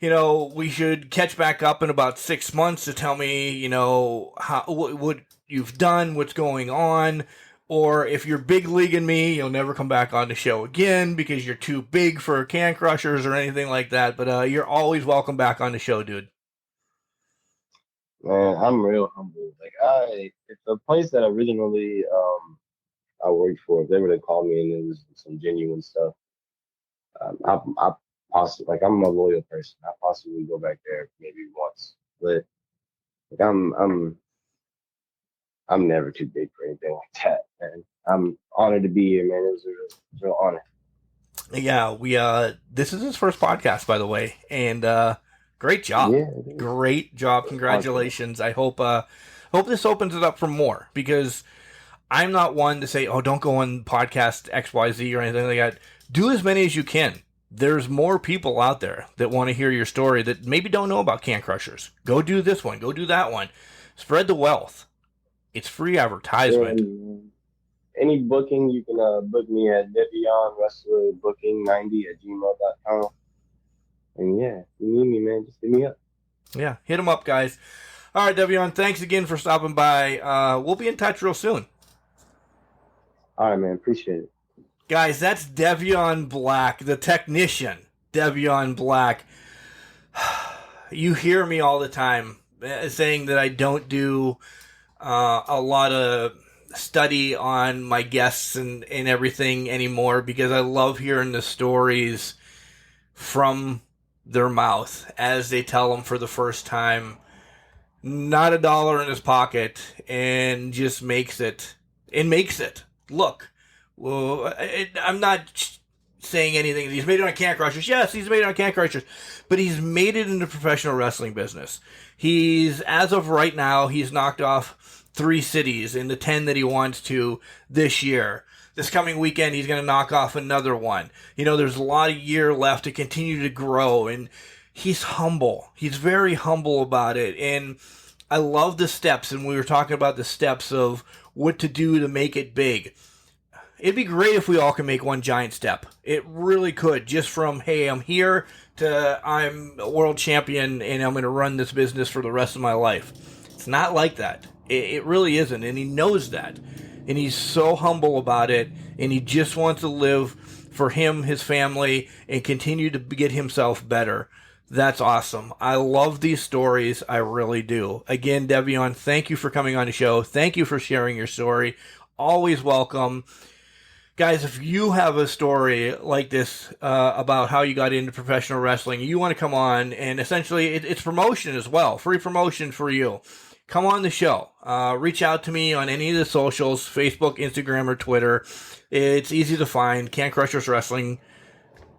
You know, we should catch back up in about 6 months to tell me, you know, what you've done, what's going on. Or if you're big leaguing me, you'll never come back on the show again because you're too big for Can Crushers or anything like that. But you're always welcome back on the show, dude. man, I'm real humble. Like, it's a place that originally I worked for. If they were to call me and it was some genuine stuff, I possibly, like, I'm a loyal person. I possibly go back there maybe once, but like, I'm never too big for anything like that, man. I'm honored to be here, man. It was a real honor. Yeah, we this is his first podcast, by the way, and great job. Yeah, Great job. Congratulations. I hope this opens it up for more, because I'm not one to say, oh, don't go on podcast XYZ or anything like that. Do as many as you can. There's more people out there that want to hear your story that maybe don't know about Can Crushers. Go do this one. Go do that one. Spread the wealth. It's free advertisement. Any booking, you can book me at Devion Wrestler Booking 90@gmail.com. And yeah, if you need me, man, just hit me up. Yeah, hit them up, guys. All right, Devion, thanks again for stopping by. We'll be in touch real soon. All right, man, appreciate it. Guys, that's Devion Black, the technician. Devion Black. You hear me all the time saying that I don't do a lot of study on my guests and everything anymore, because I love hearing the stories from their mouth as they tell them for the first time. Not a dollar in his pocket, and just makes it. It makes it. Look, well, I'm not saying anything. He's made it on Can Crushers. Yes, he's made it on Can Crushers, but he's made it in the professional wrestling business. He's, as of right now, he's knocked off 3 cities in the 10 that he wants to this year. This coming weekend, he's going to knock off another one. You know, there's a lot of year left to continue to grow, and he's humble. He's very humble about it, and I love the steps, and we were talking about the steps of what to do to make it big. It'd be great if we all could make one giant step. It really could, just from, hey, I'm here, to I'm a world champion, and I'm going to run this business for the rest of my life. It's not like that. It really isn't, and he knows that. And he's so humble about it, and he just wants to live for him, his family, and continue to get himself better. That's awesome. I love these stories. I really do. Again, Devion, thank you for coming on the show. Thank you for sharing your story. Always welcome. Guys, if you have a story like this about how you got into professional wrestling, you want to come on, and essentially it's promotion as well. Free promotion for you. Come on the show. Reach out to me on any of the socials, Facebook, Instagram, or Twitter. It's easy to find. Can Crushers Wrestling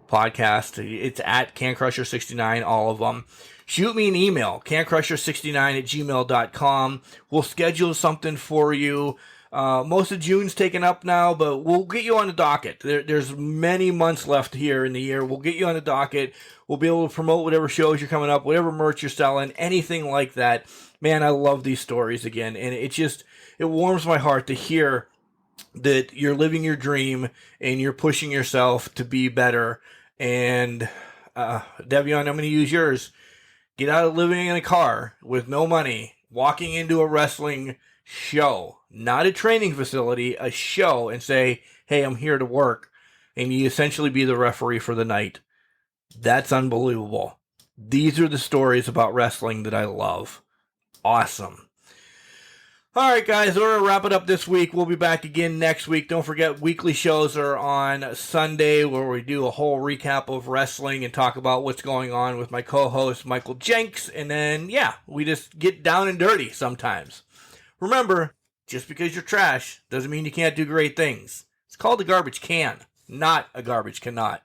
Podcast. It's at CanCrusher69, all of them. Shoot me an email, cancrusher69@gmail.com. We'll schedule something for you. Most of June's taken up now, but we'll get you on the docket. There's many months left here in the year. We'll get you on the docket. We'll be able to promote whatever shows you're coming up, whatever merch you're selling, anything like that. Man, I love these stories again, and it warms my heart to hear that you're living your dream and you're pushing yourself to be better. And Devion, I'm going to use yours. Get out of living in a car with no money, walking into a wrestling show, not a training facility, a show, and say, hey, I'm here to work. And you essentially be the referee for the night. That's unbelievable. These are the stories about wrestling that I love. Awesome. All right, guys, we're going to wrap it up this week. We'll be back again next week. Don't forget, weekly shows are on Sunday where we do a whole recap of wrestling and talk about what's going on with my co-host, Michael Jenks. And then, we just get down and dirty sometimes. Remember, just because you're trash doesn't mean you can't do great things. It's called a garbage can, not a garbage cannot.